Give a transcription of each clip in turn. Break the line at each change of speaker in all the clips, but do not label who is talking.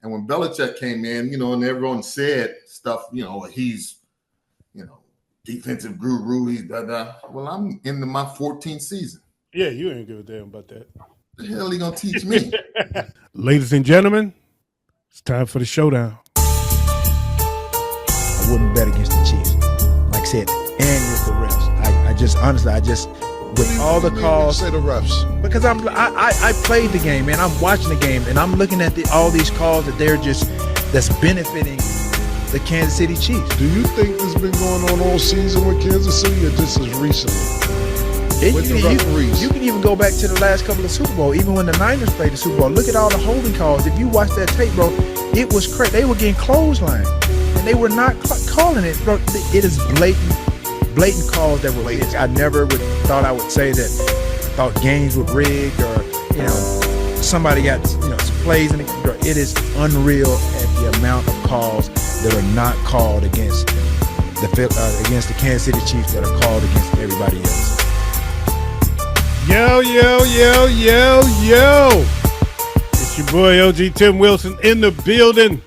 And when Belichick came in, and everyone said stuff, he's, defensive guru, he's da. Well, I'm into my 14th season.
Yeah, you ain't give a damn about that.
The hell he gonna teach me?
Ladies and gentlemen, it's time for the showdown.
I wouldn't bet against the Chiefs. Like I said, and with the refs. I just with all the calls.
Say the refs.
Because I played the game, man. I'm watching the game, and I'm looking at all these calls that's benefiting the Kansas City Chiefs.
Do you think this has been going on all season with Kansas City, or just as recently?
You can even go back to the last couple of Super Bowl, even when the Niners played the Super Bowl. Look at all the holding calls. If you watch that tape, bro, it was crazy. They were getting clotheslined, and they were not calling it, bro. It is blatant calls that were late. I never thought I would say that. Thought games were rigged, or somebody got some plays in it. It is unreal at the amount of calls that are not called against the Kansas City Chiefs that are called against everybody else.
Yo. It's your boy OG Tim Wilson in the building.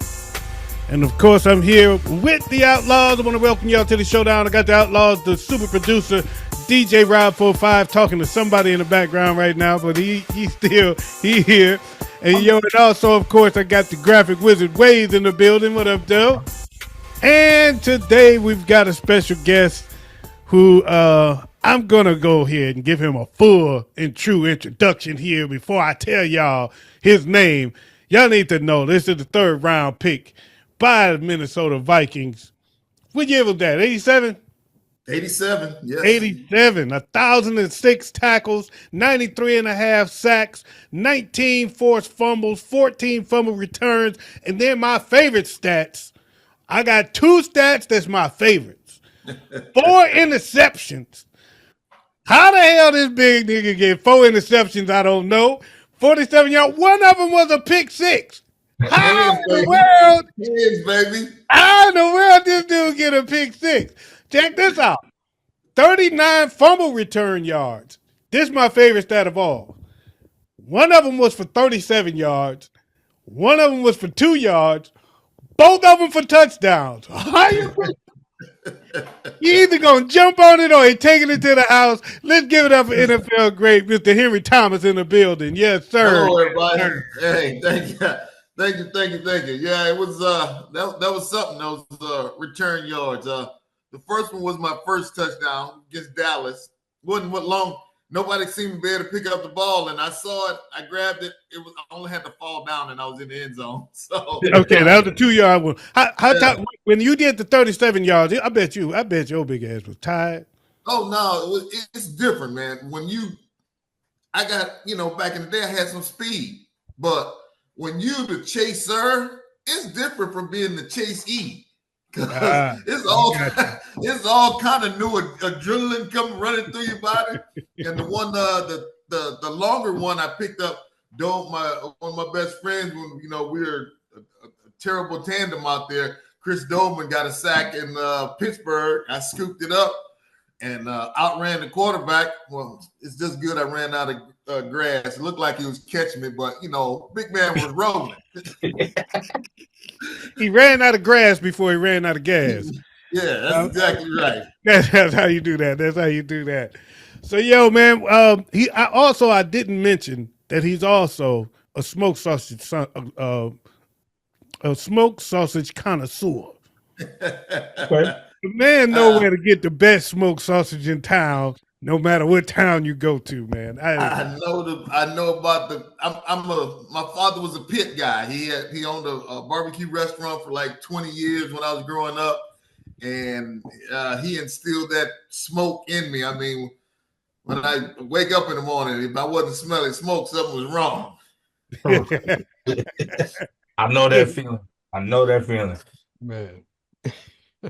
And of course, I'm here with the Outlaws. I want to welcome y'all to the showdown. I got the Outlaws, the super producer, DJ Rob45, talking to somebody in the background right now, but he here. And and also, of course, I got the graphic wizard Waze in the building. What up, Joe? And today we've got a special guest who I'm going to go ahead and give him a full and true introduction here before I tell y'all his name. Y'all need to know this is the third round pick by the Minnesota Vikings. What year was that, 87?
87, yes.
87, 1,006 tackles, 93.5 sacks, 19 forced fumbles, 14 fumble returns, and then my favorite stats. I got two stats that's my favorites. 4 interceptions. How the hell this big nigga get 4 interceptions, I don't know. 47 yards. One of them was a pick six. How in the world?
Baby.
How in the world this dude get a pick six? Check this out. 39 fumble return yards. This is my favorite stat of all. One of them was for 37 yards. One of them was for 2 yards. Both of them for touchdowns. How you either going to jump on it or he taking it to the house. Let's give it up for NFL great Mr. Henry Thomas in the building. Yes, sir.
Hello, everybody. Hey, thank you. Yeah, it was that was something. Those return yards. The first one was my first touchdown against Dallas. Wasn't long. Nobody seemed to be able to pick up the ball, and I saw it. I grabbed it. I only had to fall down, and I was in the end zone. So
okay, that was the 2 yard one. When you did the 37 yards, I bet your big ass was tired.
Oh no, it's different, man. I got back in the day, I had some speed, but when you the chaser, it's different from being the chasee. It's all kind of new adrenaline coming running through your body. And the one the longer one I picked up, one of my best friends when we were a terrible tandem out there. Chris Doman got a sack in Pittsburgh. I scooped it up and outran the quarterback. Well, it's just good I ran out of grass. It looked like he was catching me, but big man was rolling.
He ran out of grass before he ran out of gas.
Yeah, that's exactly right.
That's how you do that. So, yo, man, I didn't mention that he's also a smoked sausage connoisseur. The man knows where to get the best smoked sausage in town, no matter what town you go to, man.
I know about my father was a pit guy. He owned a barbecue restaurant for like 20 years when I was growing up, and he instilled that smoke in me. I mean, when I wake up in the morning, if I wasn't smelling smoke, something was wrong.
I know that feeling.
Man.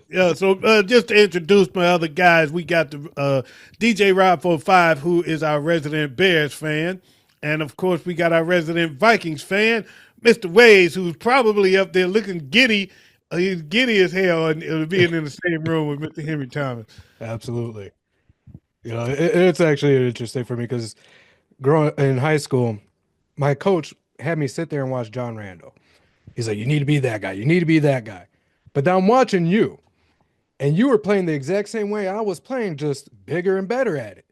Yeah, so just to introduce my other guys, we got the DJ Rob45, who is our resident Bears fan. And, of course, we got our resident Vikings fan, Mr. Waze, who's probably up there looking giddy. He's giddy as hell and being in the same room with Mr. Henry Thomas.
Absolutely. It's actually interesting for me because growing in high school, my coach had me sit there and watch John Randall. He's like, you need to be that guy. You need to be that guy. But now I'm watching you, and you were playing the exact same way I was playing, just bigger and better at it.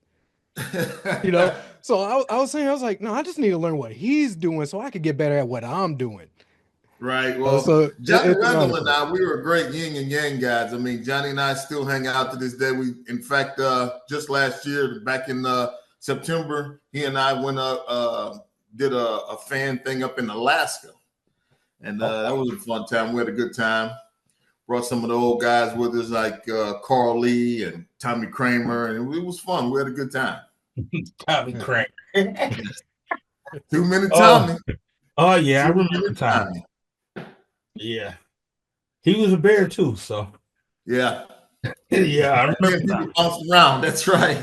So I was saying, I was like, no, I just need to learn what he's doing so I could get better at what I'm doing.
Right. Well,
So
Johnny
it's
Randall
honestly,
and I, we were great yin and yang guys. I mean, Johnny and I still hang out to this day. We, in fact, just last year, back in September, he and I went up, did a fan thing up in Alaska, and that was a fun time. We had a good time. Brought some of the old guys with us, like Carl Lee and Tommy Kramer, and it was fun. We had a good time.
Tommy Crank.
2 minute Tommy.
Oh yeah, I
2
remember
minute
Tommy. Yeah, he was a bear too. So
Yeah.
yeah, I remember.
People bounce around. That's right.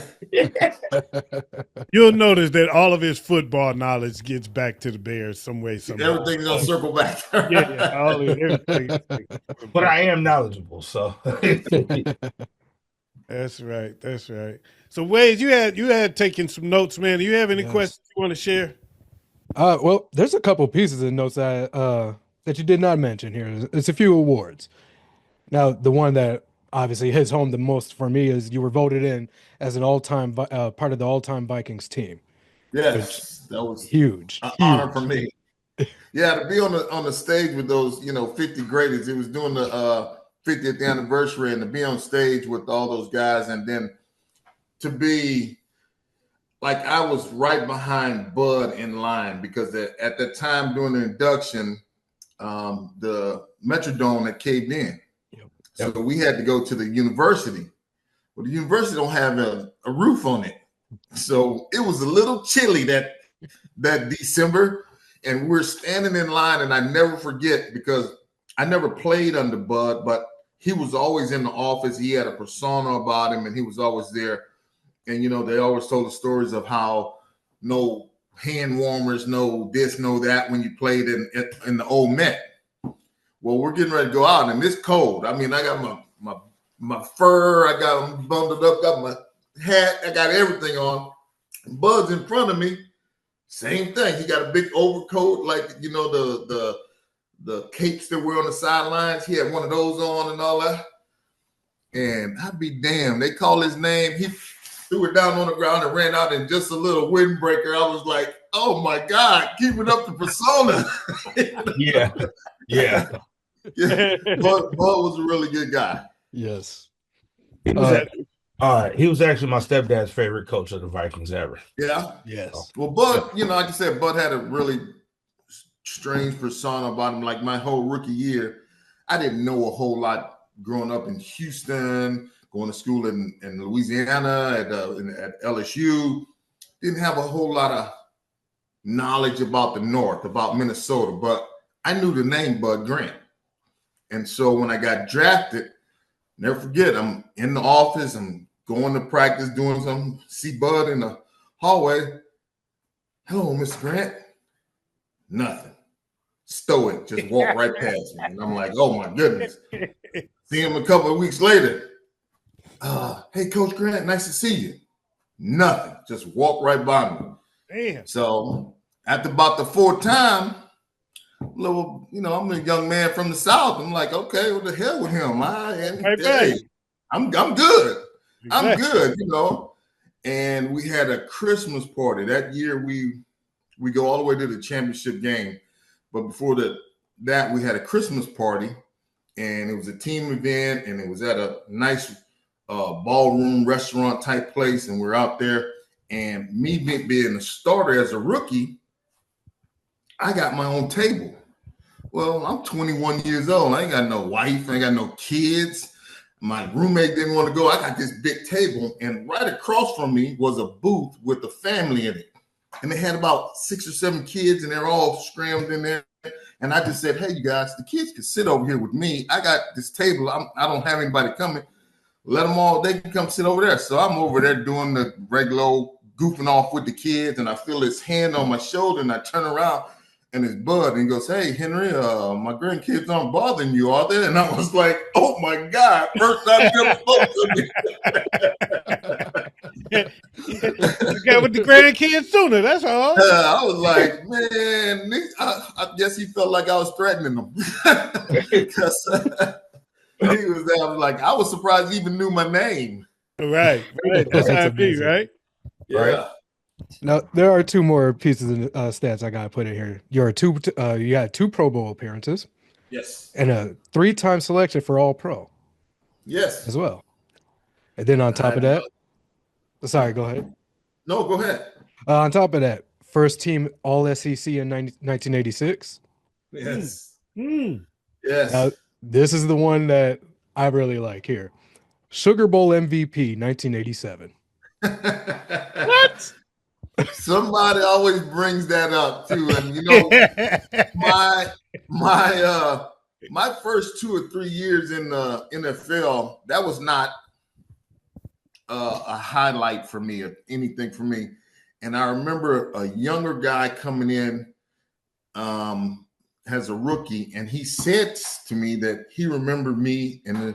You'll notice that all of his football knowledge gets back to the Bears some way, somehow.
Everything's gonna circle back.
Yeah, all of everything.
But I am knowledgeable, so
That's right. That's right. So Wade, you had taken some notes, man. Do you have any questions you want to share?
Well, there's a couple pieces of notes that you did not mention here. It's a few awards. Now, the one that obviously hits home the most for me is you were voted in as an all-time part of the all-time Vikings team.
Yes, that was
huge.
An honor for me. Yeah, to be on the stage with those 50 greatest. It was doing the 50th anniversary, and to be on stage with all those guys, and then to be like I was right behind Bud in line, because at that time during the induction, the Metrodome had caved in. So we had to go to the university. Well, the university don't have a roof on it. So it was a little chilly that December, and we're standing in line, and I never forget, because I never played under Bud, but he was always in the office. He had a persona about him, and he was always there. And, they always told the stories of how no hand warmers, no this, no that when you played in the old Met. Well, we're getting ready to go out, and it's cold. I mean, I got my fur, I got them bundled up, got my hat, I got everything on. Bud's in front of me, same thing. He got a big overcoat, like the capes that were on the sidelines. He had one of those on and all that. And I'd be damned, they call his name. He threw it down on the ground and ran out in just a little windbreaker. I was like, oh my God, keeping up the persona.
yeah.
Yeah, Bud was a really good guy.
Yes.
He was actually my stepdad's favorite coach of the Vikings ever.
Yeah.
Yes.
Well, Bud, like I said, Bud had a really strange persona about him. Like my whole rookie year, I didn't know a whole lot growing up in Houston, going to school in Louisiana at LSU. Didn't have a whole lot of knowledge about the North, about Minnesota, but I knew the name Bud Grant. And so when I got drafted, never forget, I'm in the office, I'm going to practice, doing something, see Bud in the hallway. Hello, Mr. Grant. Nothing. Stoic, just walk right past me. And I'm like, oh my goodness. See him a couple of weeks later. Hey, Coach Grant, nice to see you. Nothing. Just walk right by me.
Damn.
So after about the fourth time, I'm a young man from the South. I'm like, okay, what the hell with him? I'm good.
Exactly.
I'm good, And we had a Christmas party. That year we go all the way to the championship game. But before that, we had a Christmas party, and it was a team event, and it was at a nice ballroom restaurant type place, and we're out there. And me being a starter as a rookie, I got my own table. Well, I'm 21 years old. I ain't got no wife. I ain't got no kids. My roommate didn't want to go. I got this big table, and right across from me was a booth with a family in it. And they had about 6 or 7 kids, and they're all scrammed in there. And I just said, hey, you guys, the kids can sit over here with me. I got this table. I don't have anybody coming. Let them all, they can come sit over there. So I'm over there doing the regular goofing off with the kids, and I feel his hand on my shoulder, and I turn around, and it's Bud, and he goes, hey, Henry, my grandkids aren't bothering you, are they? And I was like, oh my God, first time you ever spoke to me.
got with the grandkids sooner. That's all.
I was like, man, I guess he felt like I was threatening him. Because he was there. I was like, I was surprised he even knew my name.
Right. That's how it be, right?
Yeah.
Right.
Now there are two more pieces of stats I gotta put in here. You got 2 Pro Bowl appearances
Yes.
and a 3-time selection for All Pro
Yes.
as well. And then on top of that, sorry, go ahead.
No, go ahead.
On top of that, first team All SEC in 1986.
Yes.
Mm.
Yes.
Now, this is the one that I really like here. Sugar Bowl MVP 1987.
What?
Somebody always brings that up too, and you know, my first 2 or 3 years in the NFL, that was not a highlight for me or anything for me. And I remember a younger guy coming in as a rookie, and he said to me that he remembered me in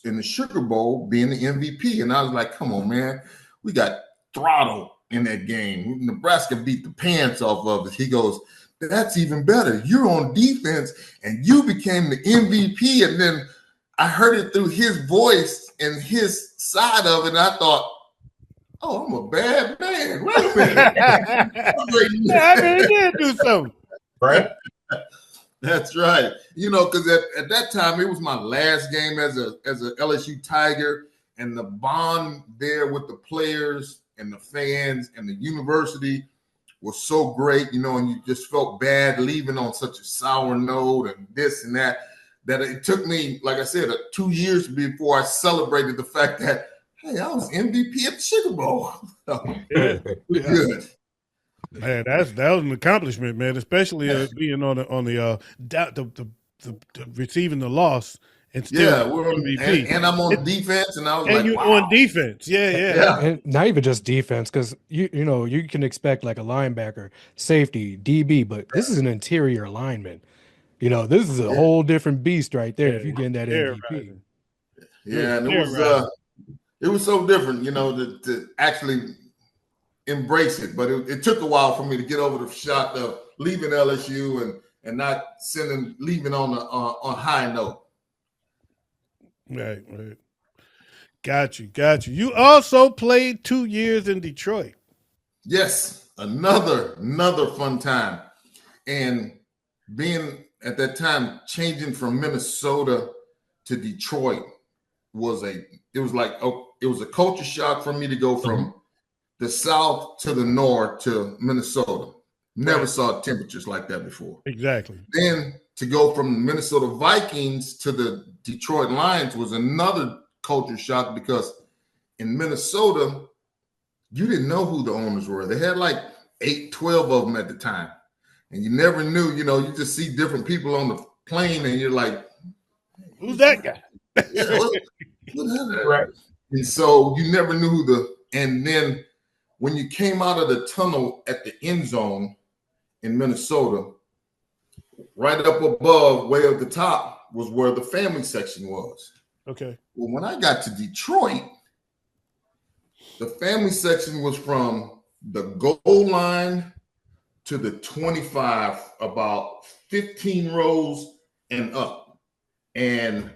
the Sugar Bowl being the MVP, and I was like, "Come on, man, we got throttled in that game. Nebraska beat the pants off of us." He goes, "That's even better. You're on defense and you became the MVP." And then I heard it through his voice and his side of it. And I thought, oh, I'm a bad man. Wait a minute.
Yeah, I really did do something.
Right.
That's right. You know, because at that time, it was my last game as a LSU Tiger, and the bond there with the players and the fans and the university was so great, you know, and you just felt bad leaving on such a sour note and this and that it took me, like I said, 2 years before I celebrated the fact that, hey, I was MVP at the Sugar Bowl.
Yeah.
Good.
Man, that was an accomplishment, man. Especially being on the receiving the loss and still
we're
MVP.
And I'm on defense, and I was
and
like,
you're
wow.
on defense, yeah.
And not even just defense, because you know you can expect like a linebacker, safety, DB, but this is an interior lineman. You know, this is a whole different beast right there. If you get that MVP,
and it was so different, you know, to actually embrace it. But it took a while for me to get over the shock of leaving LSU and not leaving on a high note.
Right. Got you. You also played 2 years in Detroit.
Yes, another fun time. And being at that time changing from Minnesota to Detroit was a culture shock for me to go from the South to the North to Minnesota. Never saw temperatures like that before.
Exactly.
Then to go from the Minnesota Vikings to the Detroit Lions was another culture shock, because in Minnesota, you didn't know who the owners were. They had like 12 of them at the time. And you never knew, you know, you just see different people on the plane and you're like,
who's that guy?
Right. And so you never knew and then when you came out of the tunnel at the end zone in Minnesota, right up above, way at the top, was where the family section was.
Okay.
Well, when I got to Detroit, the family section was from the goal line to the 25, about 15 rows and up. And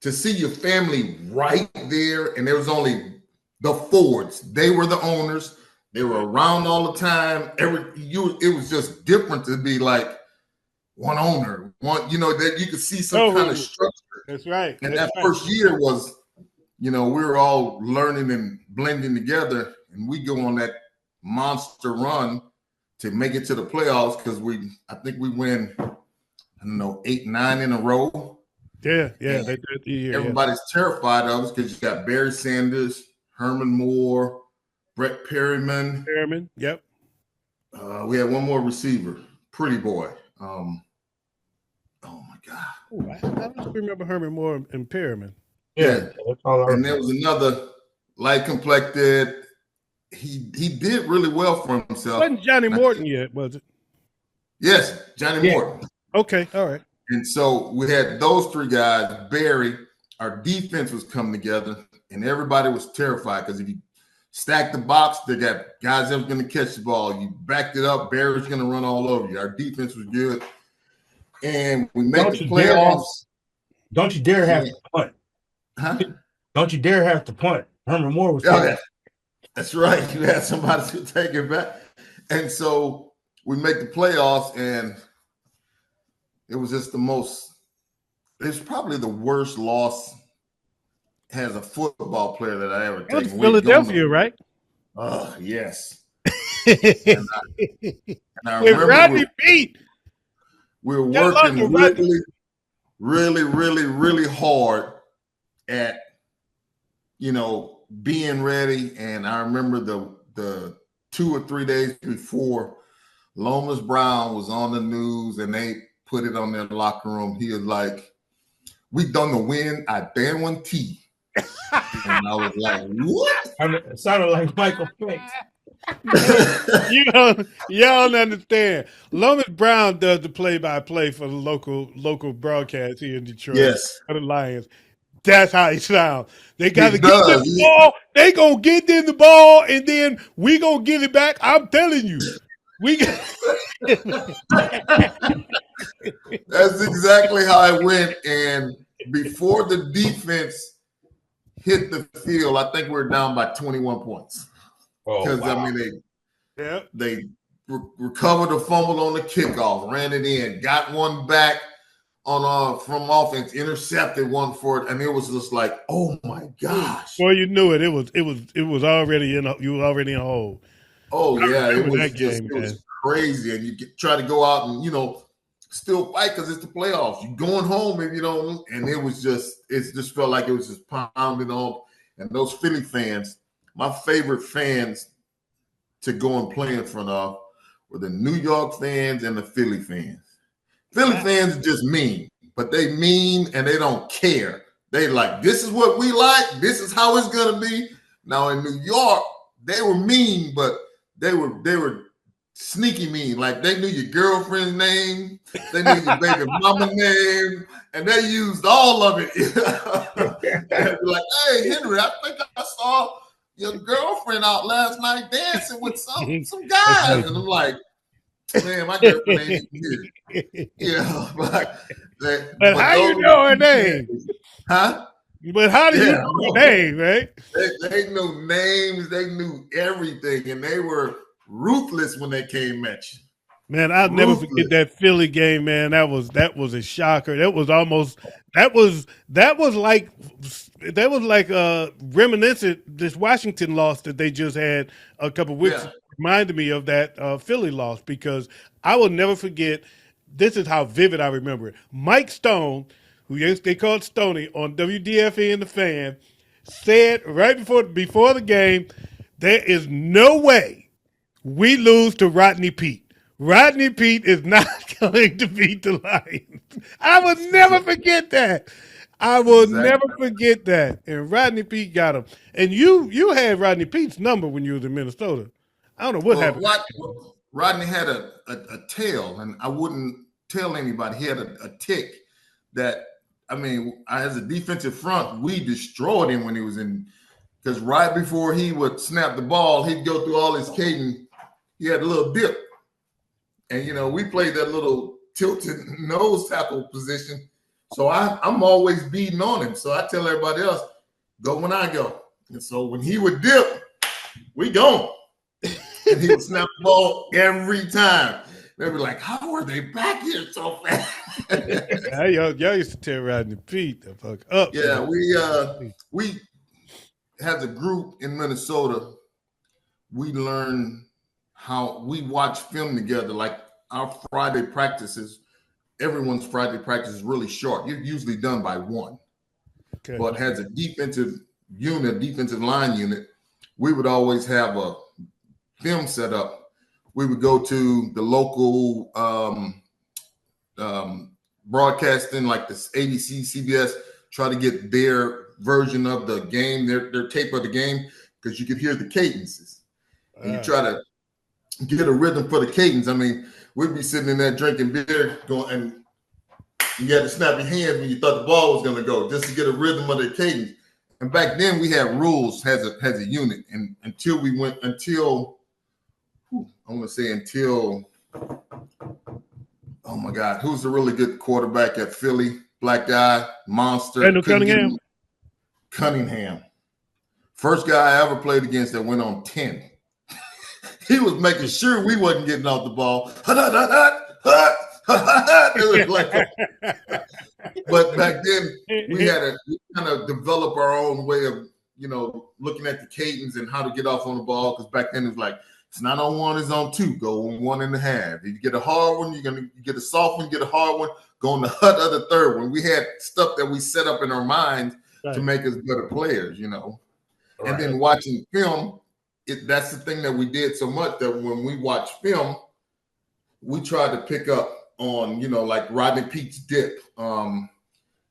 to see your family right there, and there was only the Fords. They were the owners. They were around all the time. It was just different to be like one owner, you know, that you could see some kind of structure.
That's right.
And that first year was, you know, we were all learning and blending together, and we go on that monster run to make it to the playoffs, because I think we win, 8, 9 in a row.
Yeah. They did.
Everybody's terrified of us because you got Barry Sanders, Herman Moore, Brett Perryman.
Yep.
We had one more receiver, Pretty Boy. Oh my God.
Ooh, I don't remember Herman Moore and Perryman.
Yeah. And there was another light complected. He did really well for himself.
Wasn't Johnny Morton yet, was it?
Yes, Johnny Morton.
Okay, all right.
And so we had those 3 guys. Barry, our defense was coming together, and everybody was terrified, because if you stack the box. They got guys that are going to catch the ball. You backed it up. Barrett's going to run all over you. Our defense was good. And we make the playoffs.
Don't you dare have to punt.
Huh?
Don't you dare have to punt. Herman Moore was
That's right. You had somebody to take it back. And so we make the playoffs, and it was just it's probably the worst loss as a football player that I ever taken.
Philadelphia, right?
Oh, yes.
and
I
with Rodney Pete.
We were working really hard at, being ready. And I remember the 2 or 3 days before, Lomas Brown was on the news and they put it on their locker room. He was like, "We done the win at Dan 1T." And I was like, "What?"
It sounded like Michael Phelps.
Y'all don't understand. Lomas Brown does the play-by-play for the local broadcast here in Detroit.
Yes.
For the Lions. That's how he sounds. They got to get
does.
in the ball. They gonna get in the ball, and then we gonna get it back. I'm telling you,
That's exactly how it went. And before the defense hit the field, I think we were down by 21 points. Because they recovered the fumble on the kickoff, ran it in, got one back from offense, intercepted one for it, and it was just like, oh my gosh!
Well, you knew it. It was already you were already in a hole.
Oh yeah, it was crazy, and you try to go out and still fight because it's the playoffs. You're going home and and it just felt like it was just pounding on. And those Philly fans, my favorite fans to go and play in front of were the New York fans and the Philly fans. Philly fans are just mean, but they mean and they don't care. They like, this is what we like. This is how it's going to be. Now in New York, they were mean, but they were sneaky mean. Like they knew your girlfriend's name. They knew your baby mama name. And they used all of it. They'd be like, "Hey, Henry, I think I saw your girlfriend out last night dancing with some guys." And I'm like, "Man, my girlfriend ain't even here." Yeah, but
how you know her name?
Huh?
But how do you know her name, right?
They knew names, they knew everything, and they were ruthless when they came at you.
Man, I'll never forget that Philly game, man. That was a shocker. That was like reminiscent this Washington loss that they just had a couple of weeks reminded me of that Philly loss, because I will never forget. This is how vivid I remember it. Mike Stone, who they called Stoney on WDFE and the Fan, said right before the game, there is no way we lose to Rodney Pete. Rodney Pete is not going to beat the Lions. I will never forget that. I will never forget that. And Rodney Pete got him. And you had Rodney Pete's number when you was in Minnesota. I don't know what happened.
Rodney had a tail, and I wouldn't tell anybody. He had a tick that, as a defensive front, we destroyed him when he was in, because right before he would snap the ball, he'd go through all his cadence. He had a little dip. And, we played that little tilted nose tackle position. So I'm always beating on him. So I tell everybody else, go when I go. And so when he would dip, we gone. And he would snap the ball every time. They'd be like, how are they back here so fast?
Y'all used to tear Rodney Pete the fuck up.
Yeah, we had a group in Minnesota. We learned how we watch film together. Like our Friday practices, everyone's Friday practice is really short. You're usually done by 1. Okay. But as a defensive line unit, we would always have a film set up. We would go to the local broadcasting, like this ABC, CBS, try to get their version of the game, their tape of the game, because you could hear the cadences. And you try to get a rhythm for the cadence. We'd be sitting in there drinking beer, going, and you had to snap your hands when you thought the ball was going to go, just to get a rhythm of the cadence. And back then we had rules as a unit, and until I want to say until, oh my God, who's a really good quarterback at Philly? Black guy, monster.
Randall Cunningham.
Cunningham. First guy I ever played against that went on 10. He was making sure we wasn't getting off the ball. It was like, but back then we kind of develop our own way of, looking at the cadence and how to get off on the ball. Because back then it was like, it's not on one, it's on two. Go on 1.5. If you get a hard one, you get a soft one, you get a hard one. Go on the other third one. We had stuff that we set up in our minds to make us better players, Right. And then watching film, that's the thing that we did so much that when we watch film, we tried to pick up on, like Rodney Pete's dip. There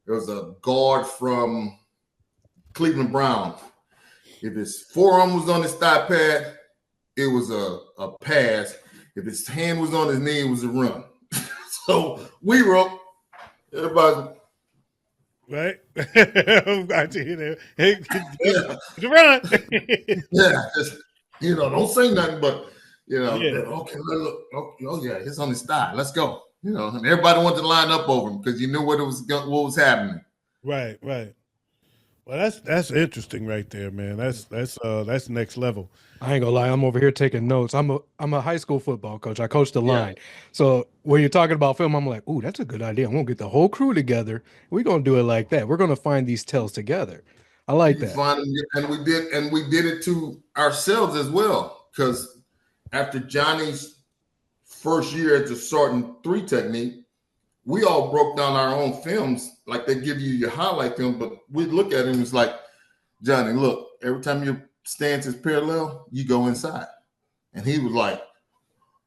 was a guard from Cleveland Brown. If his forearm was on his thigh pad, it was a pass. If his hand was on his knee, it was a run. So we were up, everybody.
Right? I'm glad to hear that. Hey, run.
Don't say nothing, but
okay,
look, oh yeah, it's on his thigh. Let's go. And everybody wanted to line up over him because you knew what was happening.
Right. Well, that's interesting right there, man. That's next level.
I ain't gonna lie, I'm over here taking notes. I'm a high school football coach. I coach the line. So when you're talking about film, I'm like, ooh, that's a good idea. I'm gonna get the whole crew together. We're gonna do it like that. We're gonna find these tells together. I like that.
And we did it to ourselves as well. Because after Johnny's first year at the starting 3 technique, we all broke down our own films. Like they give you your highlight film, but we look at him, it's like, Johnny, look, every time your stance is parallel, you go inside. And he was like,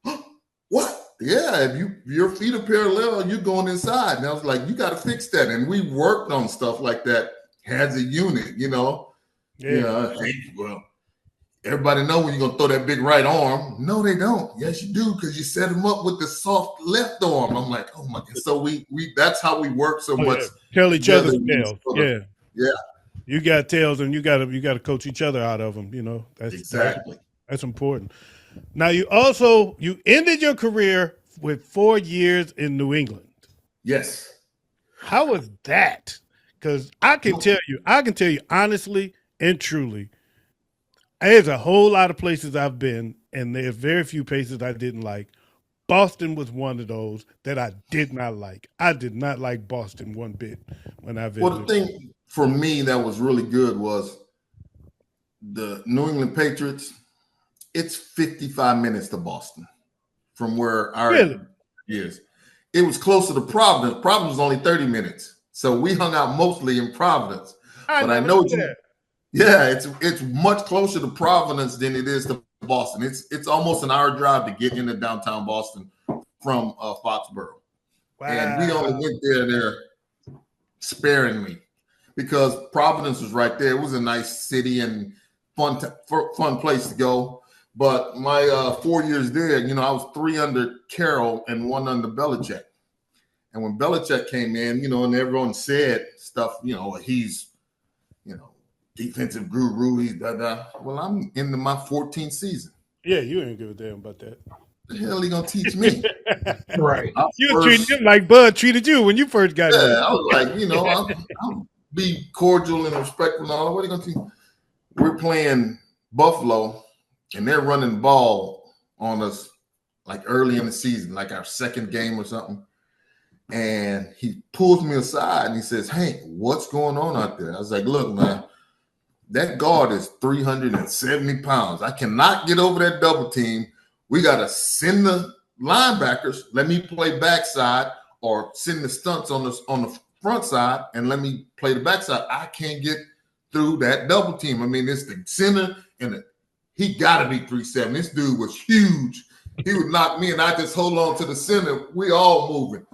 huh, what? Yeah, if your feet are parallel, you're going inside. And I was like, you got to fix that. And we worked on stuff like that as a unit, Yeah. Well, everybody know when you're going to throw that big right arm. No, they don't. Yes, you do, because you set them up with the soft left arm. I'm like, oh my God. So we that's how we work so much.
Tell each other's tails.
Yeah.
You got tails, and you got to coach each other out of them. That's
exactly
that's important. Now you ended your career with 4 years in New England.
Yes.
How was that? Because I can tell you honestly and truly, there's a whole lot of places I've been, and there's very few places I didn't like. Boston was one of those that I did not like. I did not like Boston one bit when I visited.
Well, the thing for me that was really good was the New England Patriots. It's 55 minutes to Boston from where our is. It was closer to Providence. Providence was only 30 minutes. So we hung out mostly in Providence. But I know it's much closer to Providence than it is to Boston. It's almost an hour drive to get into downtown Boston from Foxborough. Wow. And we only went there sparingly because Providence was right there. It was a nice city and fun place to go. But my 4 years there, I was 3 under Carroll and 1 under Belichick. And when Belichick came in, and everyone said stuff, he's, defensive guru, he's da-da. Well, I'm into my 14th season.
Yeah, you ain't give a damn about that.
The hell he gonna teach me?
Right.
You treated him like Bud treated you when you first got in.
I was like, I'll be cordial and respectful and all. What are you gonna teach? We're playing Buffalo, and they're running the ball on us like early in the season, like our second game or something. And he pulls me aside and he says, "Hank, what's going on out there?" I was like, "Look, man, that guard is 370 pounds. I cannot get over that double team. We got to send the linebackers. Let me play backside or send the stunts on the front side and let me play the backside. I can't get through that double team. I mean, it's the center and he got to be 370. This dude was huge. He would knock me and I just hold on to the center. We all moving."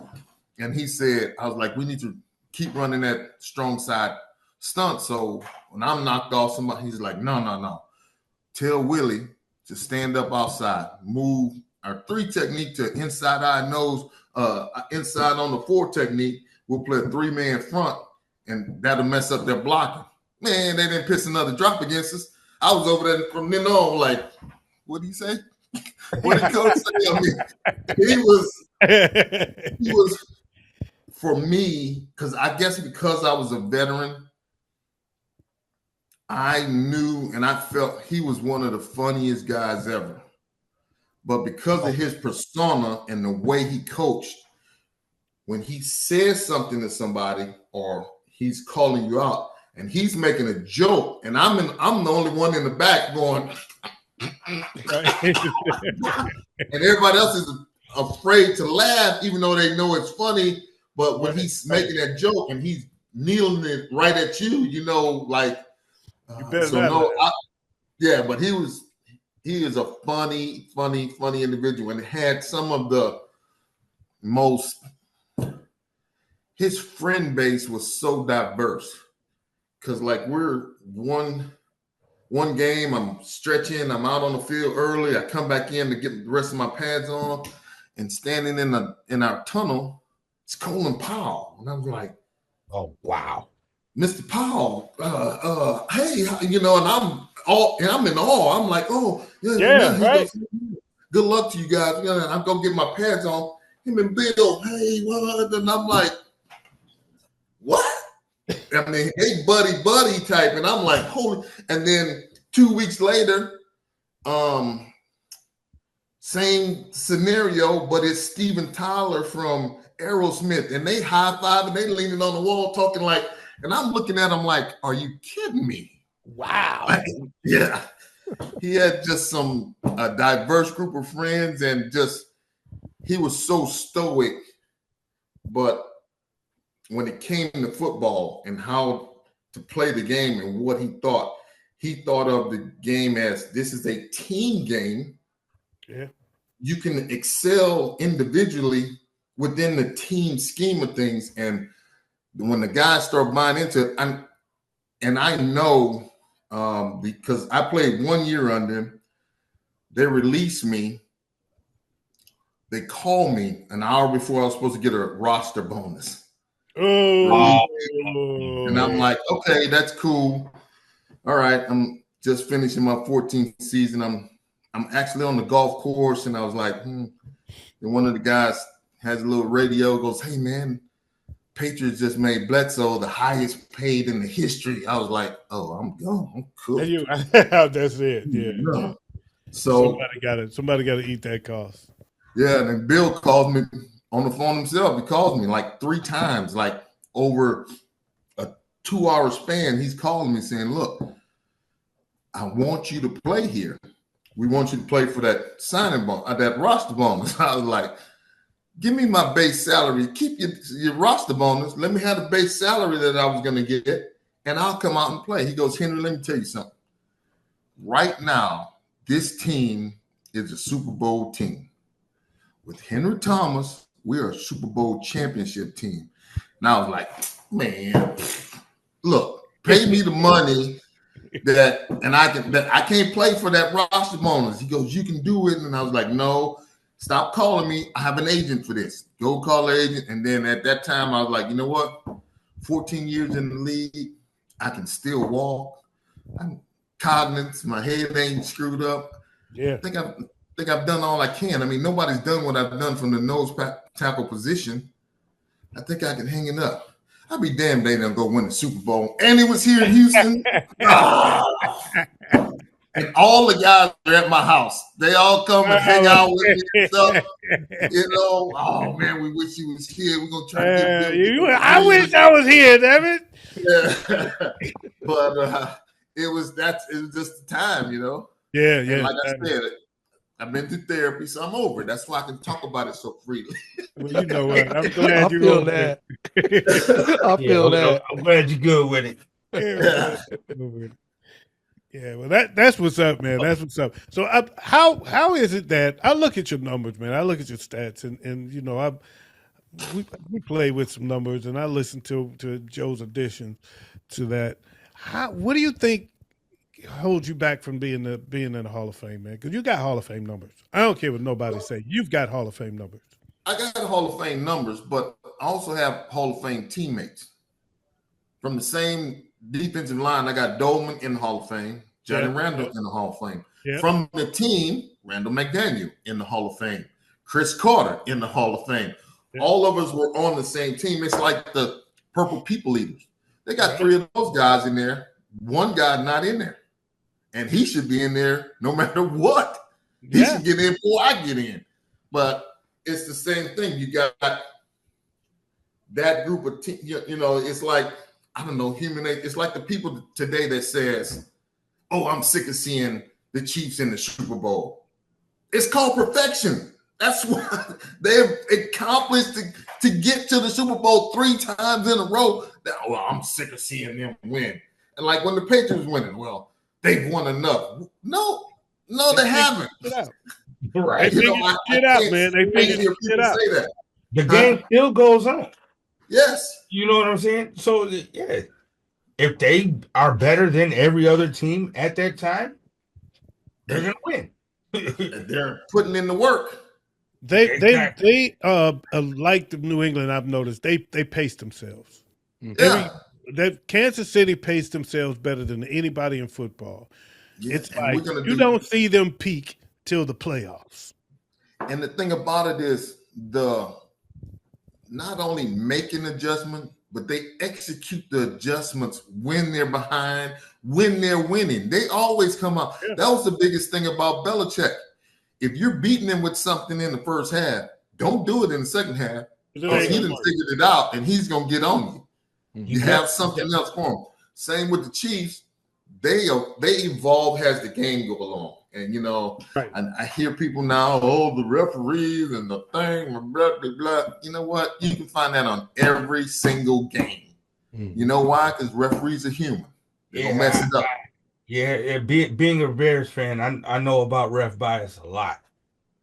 And he said, I was like, "We need to keep running that strong side stunt. So when I'm knocked off somebody," he's like, no. Tell Willie to stand up outside, move our 3 technique to inside eye nose, inside on the 4 technique. We'll play a 3-man front, and that'll mess up their blocking. Man, they didn't piss another drop against us. I was over there from then on, like, what did he say? What did Coach say? I mean, he was for me, because I guess because I was a veteran, I knew and I felt he was one of the funniest guys ever. But because of his persona and the way he coached, when he says something to somebody or he's calling you out and he's making a joke, and I'm the only one in the back going, and everybody else is afraid to laugh, even though they know it's funny. But when he's making that joke and he's kneeling it right at you, you know, like, yeah, but he is a funny individual and had some of the most, his friend base was so diverse. Cause like we're one game, I'm stretching, I'm out on the field early, I come back in to get the rest of my pads on, and standing in our tunnel, it's Colin Powell. And I'm like,
oh wow. Mr.
Powell, hey, you know, and I'm in awe. I'm like, oh, yeah,
right.
Goes, good luck to you guys. You know, I'm gonna get my pads on. Him and Bill, hey, what? And I'm like, what? I mean, hey, buddy type. And I'm like, holy. And then 2 weeks later, same scenario, but it's Steven Tyler from Aerosmith, and they high five and they leaning on the wall talking like. And I'm looking at him like, are you kidding me?
Wow.
Like, yeah. He had just a diverse group of friends and he was so stoic. But when it came to football and how to play the game and what he thought of the game as this is a team game.
Yeah. You
can excel individually within the team scheme of things. And when the guys start buying into it, I know because I played 1 year under him, they released me. They called me an hour before I was supposed to get a roster bonus.
Oh,
and I'm like, okay, that's cool. All right, I'm just finishing my 14th season. I'm actually on the golf course, and I was like, And one of the guys has a little radio, goes, hey man, Patriots just made Bledsoe the highest paid in the history. I was like, oh, I'm gone. I'm cool.
That's it. Yeah.
No. So
somebody got to eat that cost.
Yeah, and then Bill called me on the phone himself. He calls me like 3 times, like over a 2-hour span. He's calling me saying, look, I want you to play here. We want you to play for that signing bonus, that roster bonus. I was like, give me my base salary. Keep your roster bonus. Let me have the base salary that I was going to get, and I'll come out and play. He goes, Henry, let me tell you something. Right now, this team is a Super Bowl team. With Henry Thomas, we're a Super Bowl championship team. And I was like, man, look, pay me the money that I can't play for that roster bonus. He goes, you can do it. And I was like, no. Stop calling me. I have an agent for this. Go call the agent. And then at that time, I was like, you know what? 14 years in the league, I can still walk. I'm cognizant. My head ain't screwed up.
Yeah.
I think I've done all I can. I mean, nobody's done what I've done from the nose tackle position. I think I can hang it up. I'd be damned they didn't go win the Super Bowl. And it was here in Houston. And all the guys are at my house. They all come and hang out with me and stuff. You know, oh man, we wish you was here. We're gonna try to get
I wish I was here, damn it.
Yeah. But it was just the time, you know.
Yeah.
And like I said, I've been through therapy, so I'm over it. That's why I can talk about it so freely.
Well, you know what? I'm glad you
feel that. I feel that.
I'm glad you're good with it.
Yeah, well, that's what's up, man. That's what's up. So, how is it that I look at your numbers, man? I look at your stats, and you know, we play with some numbers, and I listen to Joe's addition to that. What do you think holds you back from being in the Hall of Fame, man? Because you got Hall of Fame numbers. I don't care what nobody say. You've got Hall of Fame numbers.
I got Hall of Fame numbers, but I also have Hall of Fame teammates from the same defensive line, I got Dolman in the Hall of Fame, Johnny Randall in the Hall of Fame. From the team, Randall McDaniel in the Hall of Fame, Chris Carter in the Hall of Fame. All of us were on the same team. It's like the Purple People Eaters. They got 3 of those guys in there. One guy not in there. And he should be in there no matter what. He should get in before I get in. But it's the same thing. You got that group of it's like, I don't know, it's like the people today that says, oh, I'm sick of seeing the Chiefs in the Super Bowl. It's called perfection. That's what they've accomplished to get to the Super Bowl 3 times in a row. Well, I'm sick of seeing them win. And like when the Patriots winning, well, they've won enough. No, they haven't.
Right. They figured shit out, man. They figured shit out.
Say that.
The game still goes on.
Yes.
You know what I'm saying? So, yeah, if they are better than every other team at that time, they're going to win.
They're putting in the work.
They like the New England, I've noticed, they pace themselves.
Yeah.
Kansas City paced themselves better than anybody in football.
Yeah,
it's like you don't see them peak till the playoffs.
And the thing about it is not only making adjustments, but they execute the adjustments when they're behind, when they're winning. They always come out. Yeah. That was the biggest thing about Belichick. If you're beating him with something in the first half, don't do it in the second half. Because he done figured it out and he's going to get on you. You have something else for him. Same with the Chiefs. They evolve as the game go along. And, and I hear people now, the referees and the thing, blah, blah, blah. You know what? You can find that on every single game. You know why? Because referees are human. They're going to mess it up.
Yeah, being a Bears fan, I know about ref bias a lot.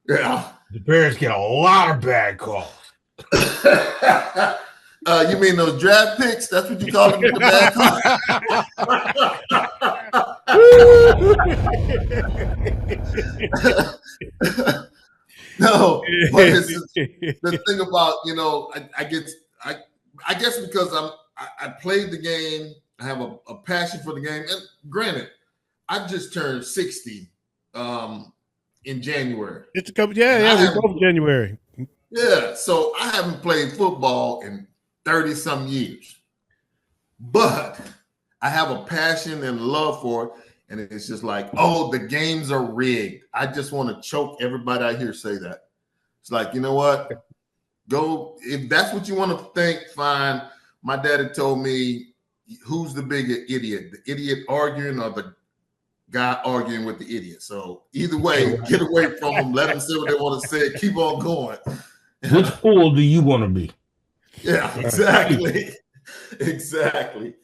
Yeah.
The Bears get a lot of bad calls.
You mean those draft picks? That's what you call them, the bad calls? No, but the thing about, I guess because I played the game, I have a passion for the game. And granted, I just turned 60 in January.
It's a couple, we're both January.
Yeah, so I haven't played football in 30-some years. But I have a passion and love for it. And it's just like, the games are rigged. I just want to choke everybody out here say that. It's like, you know what? Go, if that's what you want to think, fine. My daddy told me, who's the bigger idiot? The idiot arguing or the guy arguing with the idiot? So either way, get away from them. Let them say what they want to say. Keep on going.
Which fool do you want to be?
Yeah, exactly. Exactly.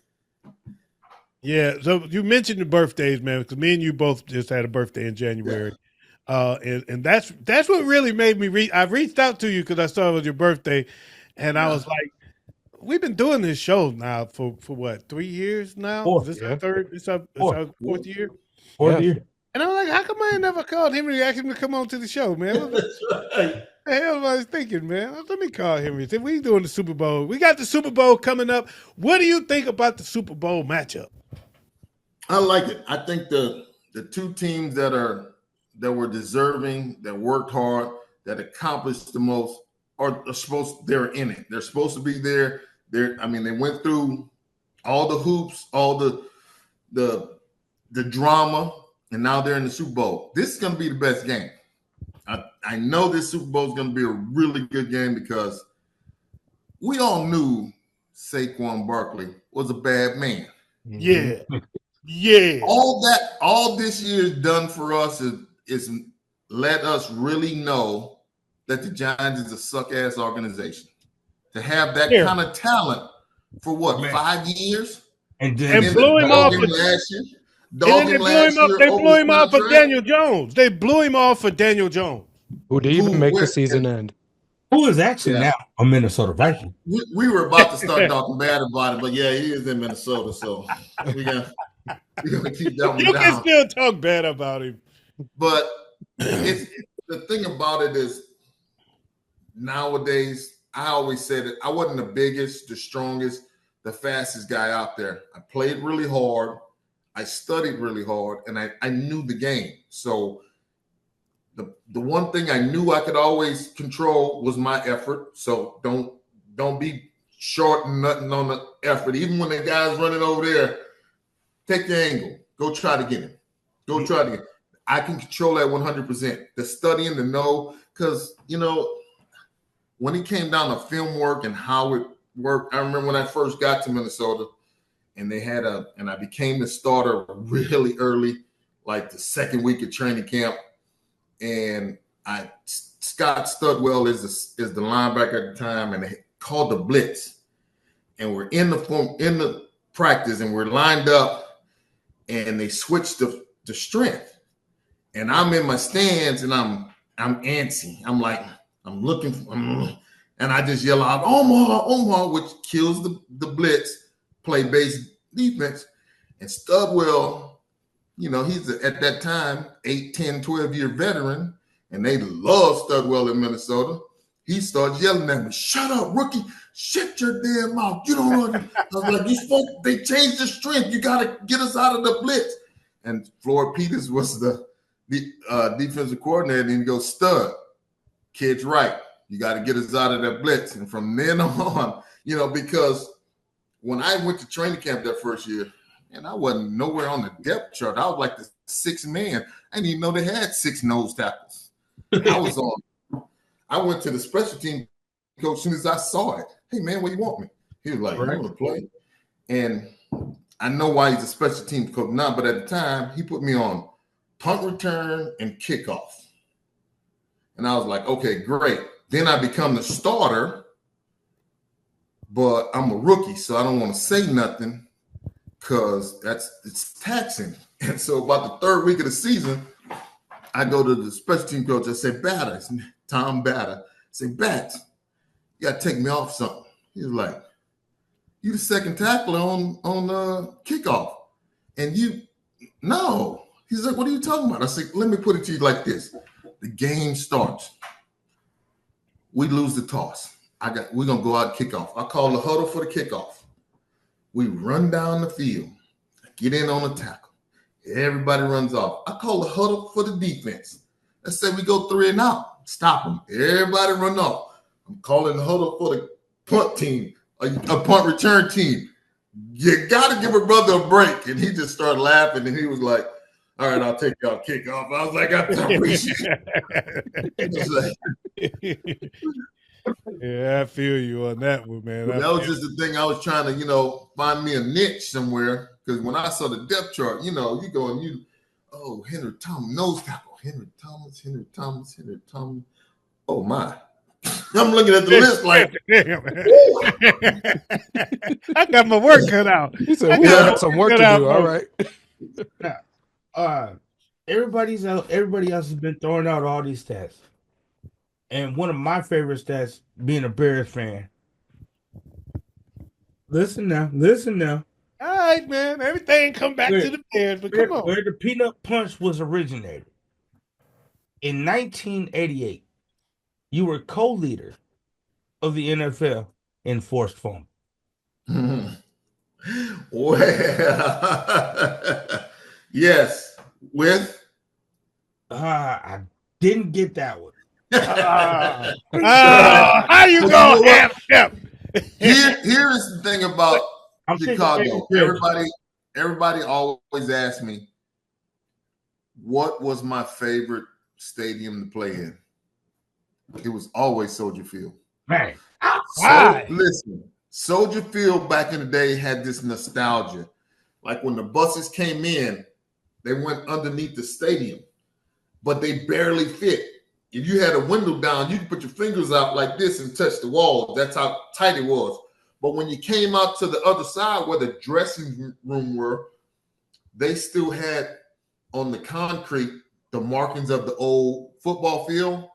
Yeah, so you mentioned the birthdays, man, because me and you both just had a birthday in January. Yeah. And that's what really made me I reached out to you because I saw it was your birthday, and I was like, we've been doing this show now for what, 3 years now?
Fourth,
Is this our third? It's our fourth year?
Fourth year.
And I was like, how come I ain't never called Henry to ask him to come on to the show, man?
That's right.
The hell I was thinking, man. Let me call Henry. We doing the Super Bowl. We got the Super Bowl coming up. What do you think about the Super Bowl matchup?
I like it. I think the two teams that were deserving, that worked hard, that accomplished the most, they're in it. They're supposed to be there. They went through all the hoops, all the drama, and now they're in the Super Bowl. This is going to be the best game. I know this Super Bowl is going to be a really good game because we all knew Saquon Barkley was a bad man.
Yeah. Yeah.
All this year's done for us is let us really know that the Giants is a suck-ass organization. To have that kind of talent for what, 5 years?
And blew him off
last year.
They blew him off for Daniel Jones. They blew him off for Daniel Jones.
Who didn't even make the season end.
Who is actually now a Minnesota Viking?
We were about to start talking bad about it, but yeah, he is in Minnesota, so we're gonna keep that one down.
You can still talk bad about him.
But the thing about it is nowadays, I always said it, I wasn't the biggest, the strongest, the fastest guy out there. I played really hard. I studied really hard, and I knew the game. So the one thing I knew I could always control was my effort. So don't be short and nothing on the effort. Even when the guy's running over there, take the angle. Go try to get him. Go try to get him. I can control that 100%. The studying, the know, because, you know, when it came down to film work and how it worked, I remember when I first got to Minnesota and I became the starter really early, like the second week of training camp. And Scott Studwell is the linebacker at the time, and they called the blitz. And we're in the practice, and we're lined up, and they switched the strength. And I'm in my stands, and I'm antsy. I'm looking, and I just yell out, Omaha, which kills the blitz, play base defense. And Studwell, you know, he's at that time 8, 10, 12-year veteran, and they love Studwell in Minnesota. He starts yelling at me, "Shut up, rookie! Shut your damn mouth! You don't know." I was like, they changed the strength. You got to get us out of the blitz." And Floyd Peters was the defensive coordinator, and he goes, "Stud, kid's right. You got to get us out of that blitz." And from then on, you know, because when I went to training camp that first year, and I wasn't nowhere on the depth chart. I was like the sixth man. I didn't even know they had 6 nose tackles. I went to the special team coach as soon as I saw it. "Hey, man, where you want me?" He was like, "You want to play?" And I know why he's a special team coach now, but at the time, he put me on punt return and kickoff. And I was like, okay, great. Then I become the starter, but I'm a rookie, so I don't want to say nothing because it's taxing. And so about the third week of the season, I go to the special team coach. I say, "Batter," it's Tom Batter. I say, "Bats, you got to take me off something." He was like, "You the second tackler on kickoff." And no. He's like, "What are you talking about?" I said, "Let me put it to you like this. The game starts. We lose the toss. We're going to go out kickoff. I call the huddle for the kickoff. We run down the field. Get in on the tackle. Everybody runs off. I call the huddle for the defense. Let's say we go 3 and out. Stop them. Everybody run off. I'm calling the huddle for the punt team, a punt return team. You got to give a brother a break." And he just started laughing, and he was like, "All right, I'll take y'all kickoff." I was like, "I appreciate it."
Yeah, I feel you on that one, man.
That was just the thing. I was trying to, you know, find me a niche somewhere, because when I saw the depth chart, you know, you go and Henry Thomas, nose tackle, Henry Thomas. Oh my. I'm looking at the list like,
I got my work cut out.
He said, "We got some work to do." All right.
Everybody else has been throwing out all these stats. And one of my favorite stats, being a Bears fan. Listen now.
All right, man. Everything come back to the Bears, but come on.
Where the peanut punch was originated. In 1988, you were co-leader of the NFL in forced fumble.
Well, yes, with
I didn't get that one.
How you go half-step?
Here is the thing about Chicago.
thinking-
Everybody always asks me, what was my favorite stadium to play in? It was always Soldier Field.
Man.
Listen, Soldier Field back in the day had this nostalgia. Like when the buses came in, they went underneath the stadium, but they barely fit. If you had a window down, you could put your fingers out like this and touch the wall. That's how tight it was. But when you came out to the other side where the dressing room were, they still had on the concrete the markings of the old football field,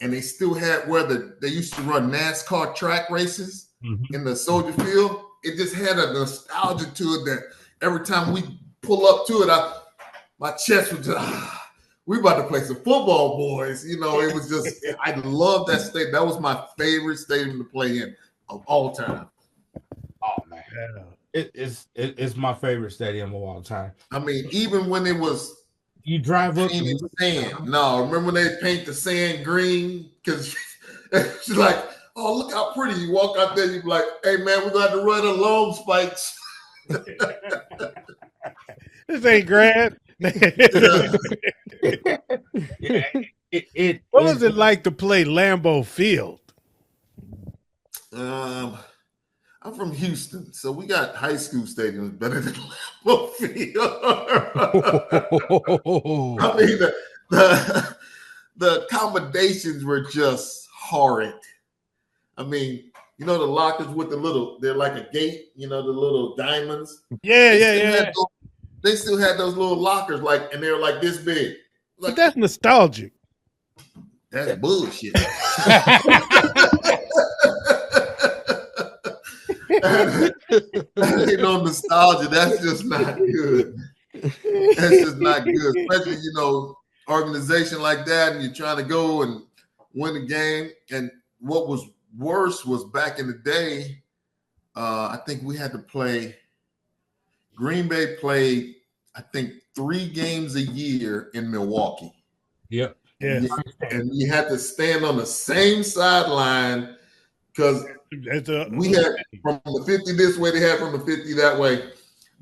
and they still had where they used to run NASCAR track races in the Soldier Field. It just had a nostalgia to it that every time we pull up to it, my chest was just, we about to play some football, boys. You know, it was just, I love that stadium. That was my favorite stadium to play in of all time.
Oh man, It's my favorite stadium of all time.
I mean, even when it was
You drive up
painted
and
sand. No, remember when they paint the sand green? Because she's like, oh, look how pretty. You walk out there, you be like, hey, man, we're going to have to run the long spikes.
This ain't grand. What was it like to play Lambeau Field?
I'm from Houston, so we got high school stadiums better than Lambeau Field. I mean, the accommodations were just horrid. I mean, you know the lockers with they're like a gate, you know, the little diamonds.
Yeah.
They still had those little lockers, and they were like this big.
But that's nostalgic.
That's bullshit. Ain't no nostalgia. That's just not good. That's just not good. Especially, you know, organization like that, and you're trying to go and win the game. And what was worse was back in the day, I think we had to play. Green Bay played, I think, 3 games a year in Milwaukee.
Yep.
Yeah.
And you had to stand on the same sideline because we had from the 50 this way, they had from the 50 that way.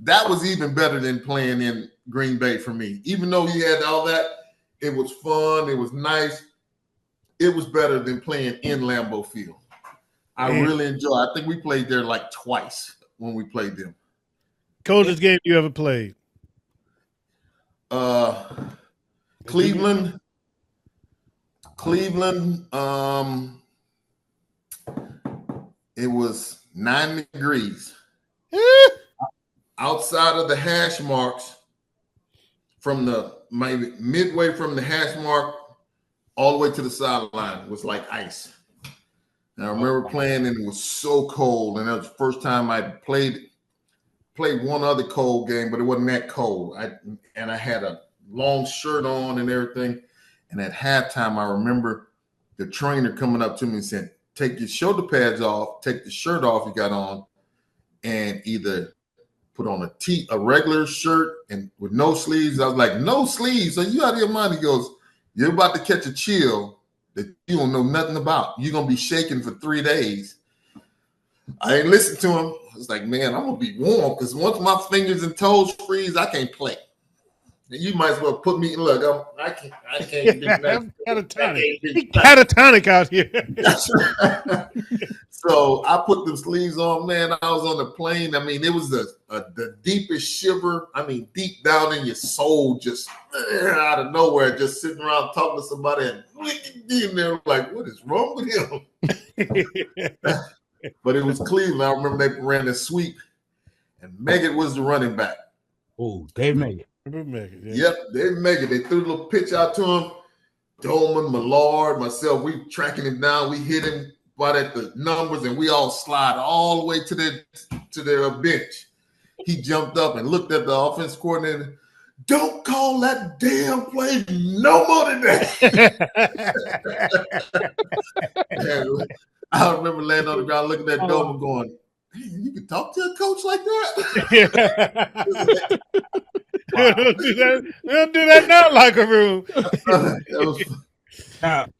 That was even better than playing in Green Bay for me. Even though you had all that, it was fun. It was nice. It was better than playing in Lambeau Field. I really enjoy. I think we played there like twice when we played them.
Coldest game you ever played?
Cleveland. It was 9 degrees. Outside of the hash marks, from maybe midway from the hash mark all the way to the sideline was like ice. And I remember playing, and it was so cold. And that was the first time I played one other cold game, but it wasn't that cold. I had a long shirt on and everything. And at halftime, I remember the trainer coming up to me and said, take your shoulder pads off, take the shirt off you got on, and either put on a regular shirt and with no sleeves. I was like, no sleeves? Are you out of your mind? He goes, you're about to catch a chill that you don't know nothing about. You're going to be shaking for 3 days. I ain't listened to him. I was like, man, I'm going to be warm because once my fingers and toes freeze, I can't play. And you might as well put me, look, I can't do that.
Catatonic out here.
So I put them sleeves on, man. I was on the plane. I mean, it was the deepest shiver. I mean, deep down in your soul, just out of nowhere, just sitting around talking to somebody and they're like, what is wrong with him? But it was Cleveland. I remember they ran the sweep, and Meggett was the running back.
Oh, Dave Meggett.
Yep, Dave Meggett. They threw a little pitch out to him. Dolman, Millard, myself, we tracking him down. We hit him right at the numbers, and we all slide all the way to their bench. He jumped up and looked at the offense coordinator. Don't call that damn play no more than that. I remember laying on the ground looking at Dolman going, man, you can talk to a coach like that?
Wow. We don't do that now, locker room.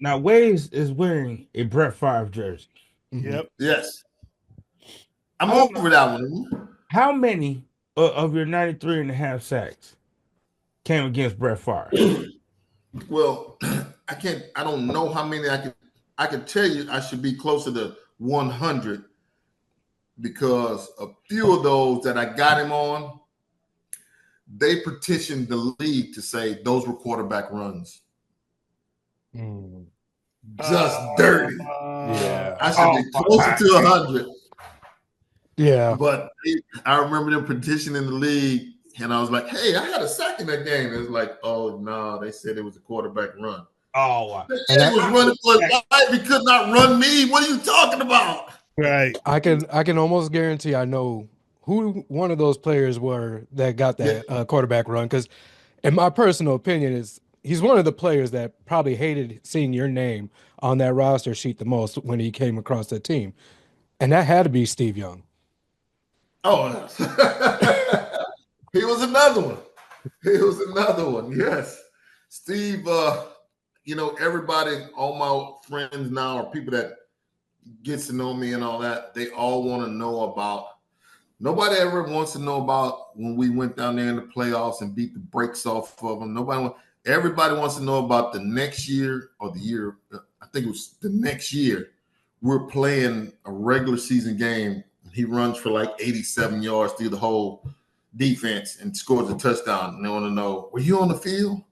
Now Waves is wearing a Brett Favre jersey.
Yep.
Yes. I'm over that one.
How many of your 93 and a half sacks came against Brett Favre?
Well, I don't know how many I can tell you I should be closer to 100 because a few of those that I got him on, they petitioned the league to say those were quarterback runs. Just dirty.
Yeah.
I should be closer to 100.
Yeah.
But I remember them petitioning the league, and I was like, hey, I had a sack in that game. It was like, oh, no, they said it was a quarterback run.
Oh, wow.
He was running for his life. He could not run me. What are you talking about?
Right.
I can almost guarantee I know who one of those players were that got that quarterback run, because in my personal opinion he's one of the players that probably hated seeing your name on that roster sheet the most when he came across that team, and that had to be Steve Young.
Oh, he was another one. He was another one. Yes, Steve. Everybody, all my friends now, or people that gets to know me and all that, they all want to know about. Nobody ever wants to know about when we went down there in the playoffs and beat the brakes off of them. Everybody wants to know about the next year or the year. I think it was the next year. We're playing a regular season game. He runs for like 87 yards through the whole defense and scores a touchdown. And they want to know, were you on the field?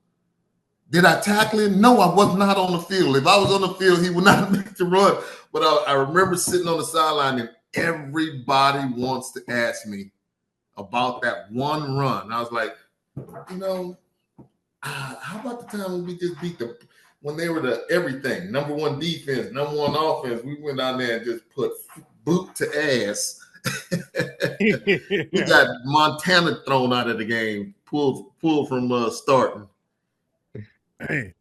Did I tackle him? No, I was not on the field. If I was on the field, he would not make the run. But I remember sitting on the sideline and everybody wants to ask me about that one run. I was like, how about the time when we just when they were the everything, number one defense, number one offense, we went down there and just put boot to ass. We got Montana thrown out of the game, pulled from starting.
Hey,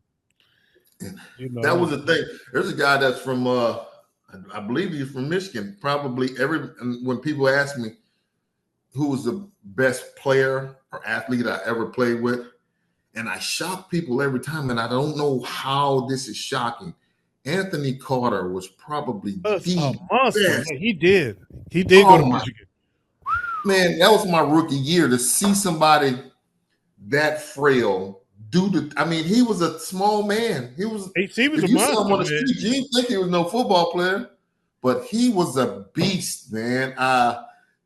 That was the thing. There's a guy that's from, I believe he's from Michigan. Probably when people ask me who was the best player or athlete I ever played with, and I shock people every time, and I don't know how this is shocking. Anthony Carter was probably the
monster.
best.
Yeah, he did go to Michigan.
Man, that was my rookie year to see somebody that frail. He was a small man. He was
a monster.
On the street, you didn't think he was no football player, but he was a beast, man.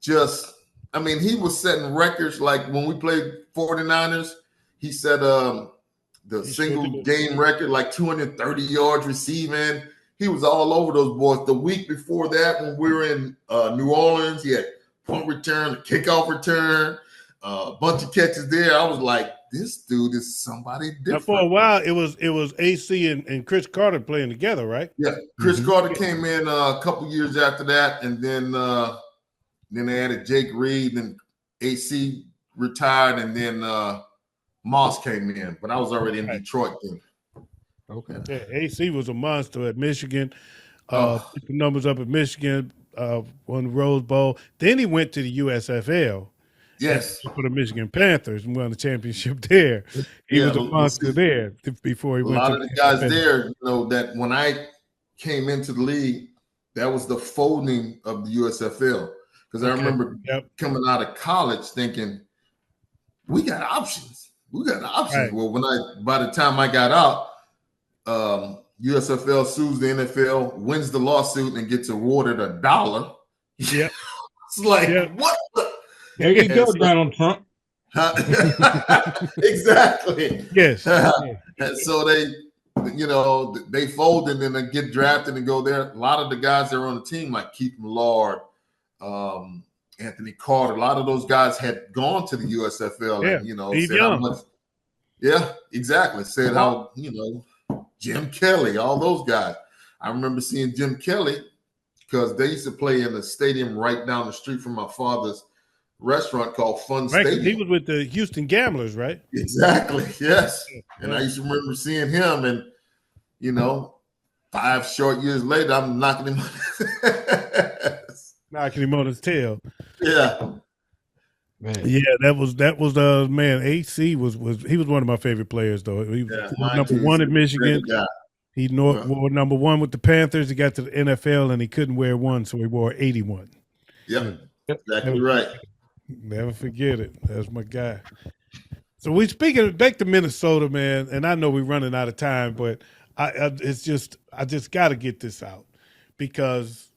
He was setting records. Like when we played 49ers, he set the single game record, like 230 yards receiving. He was all over those boys. The week before that, when we were in New Orleans, he had punt return, kickoff return, a bunch of catches there. I was like, this dude is somebody different.
Now for a while, it was AC and Chris Carter playing together, right?
Yeah, Chris Carter came in a couple years after that, and then they added Jake Reed, and AC retired, and then Moss came in. But I was already in Detroit then.
Okay. Yeah, AC was a monster at Michigan. Put the numbers up at Michigan, won the Rose Bowl. Then he went to the USFL.
Yes,
for the Michigan Panthers and won the championship there. He was a monster there before he went.
A lot of the guys there, that when I came into the league, that was the folding of the USFL. Because I remember coming out of college thinking, we got options. Right. Well, by the time I got out, USFL sues the NFL, wins the lawsuit, and gets awarded $1.
Yep.
It's like, what the?
There you go, Donald Trump.
Exactly.
Yes.
And so they fold and then they get drafted and go there. A lot of the guys that are on the team, like Keith Millard, Anthony Carter, a lot of those guys had gone to the USFL.
Yeah.
And, said how much. Yeah, exactly. Said how, Jim Kelly, all those guys. I remember seeing Jim Kelly because they used to play in a stadium right down the street from my father's restaurant called Fun Stadium.
He was with the Houston Gamblers, right?
Exactly. Yes. And I used to remember seeing him, and 5 short years later, I'm knocking him on his tail. Yeah.
Man.
Yeah, that was man. AC was he was one of my favorite players though. He was number one at Michigan. He wore number one with the Panthers. He got to the NFL and he couldn't wear one, so he wore 81.
Yep. Exactly right.
Never forget it. That's my guy. So we speaking back to Minnesota, man, and I know we're running out of time, but I just got to get this out because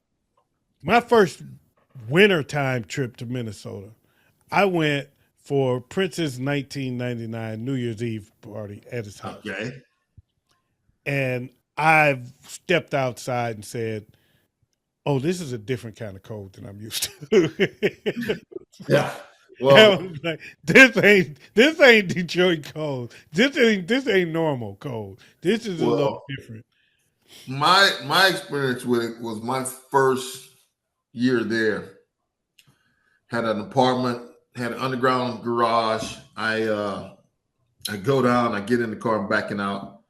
my first wintertime trip to Minnesota, I went for Prince's 1999 New Year's Eve party at his house.
Okay.
And I stepped outside and said, oh, this is a different kind of cold than I'm used to.
Yeah. Well,
like, this ain't Detroit cold. This ain't normal cold. This is a little different.
My experience with it was my first year there. Had an apartment, had an underground garage. I go down, I get in the car, I'm backing out.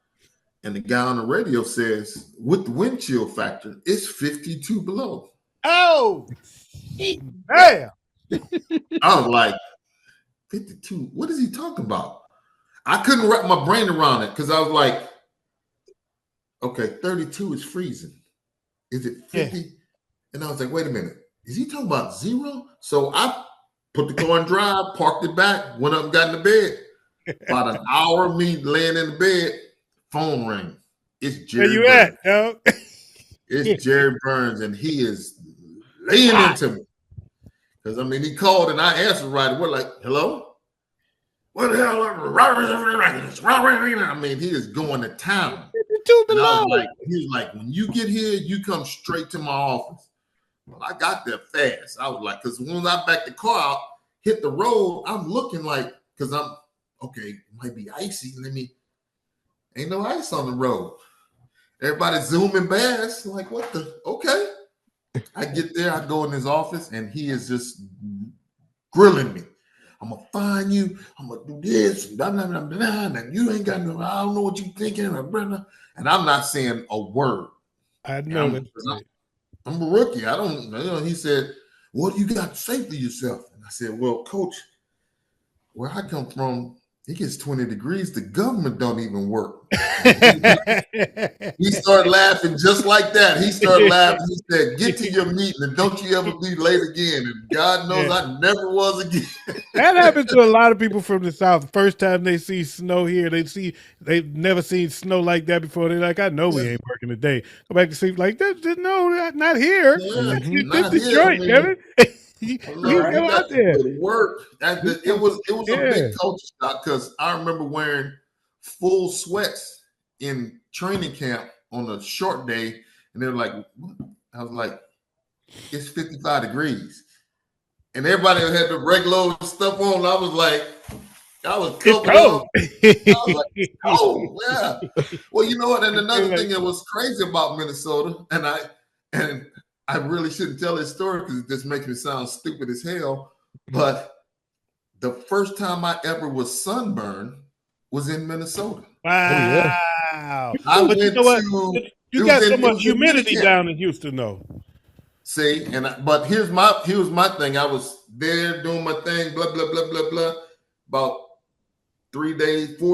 And the guy on the radio says, with the wind chill factor, it's 52 below.
Oh, damn.
I was like, 52. What is he talking about? I couldn't wrap my brain around it because I was like, okay, 32 is freezing. Is it 50? Yeah. And I was like, wait a minute. Is he talking about 0? So I put the car in drive, parked it back, went up and got in the bed. About an hour of me laying in the bed, phone ring. It's Jerry
Where you
Burns.
at, dog?
It's Jerry Burns, and he is laying into me. Because, I mean, he called, and I answered right away, like, hello? What the hell? I mean, he is going to town. And I was like, he was like, when you get here, you come straight to my office. Well, I got there fast. I was like, because when I backed the car out, hit the road, I'm looking like, because I'm, okay, it might be icy. Ain't no ice on the road. Everybody zooming past. Like, what the? Okay. I get there, I go in his office, and he is just grilling me. I'm going to find you. I'm going to do this. Blah, blah, blah, blah, and you ain't got no, I don't know what you're thinking. Blah, blah. And I'm not saying a word.
I know
I'm a rookie. I don't, he said, what do you got to say for yourself? And I said, well, coach, where I come from, it gets 20 degrees. The government don't even work. He started laughing just like that. He started laughing. He said, get to your meeting and don't you ever be late again. And God knows I never was again.
That happens to a lot of people from the South. The first time they see snow here, they've never seen snow like that before. They're like, I know we ain't working today. Go back to sleep like, no, not here.
Yeah,
this Detroit, damn it. You go out there.
Work. It was a big culture shock because I remember wearing full sweats in training camp on a short day, and they're like, what? I was like, it's 55 degrees. And everybody had the regular stuff on. I was like, I was covered up. I was like, oh, yeah. Well, you know what? And another thing that was crazy about Minnesota, and I really shouldn't tell this story because it just makes me sound stupid as hell. But the first time I ever was sunburned was in Minnesota.
Wow.
But
you know what? You got so much humidity down in Houston, though.
See, but here's my thing. I was there doing my thing, blah, blah, blah, blah, blah. About 4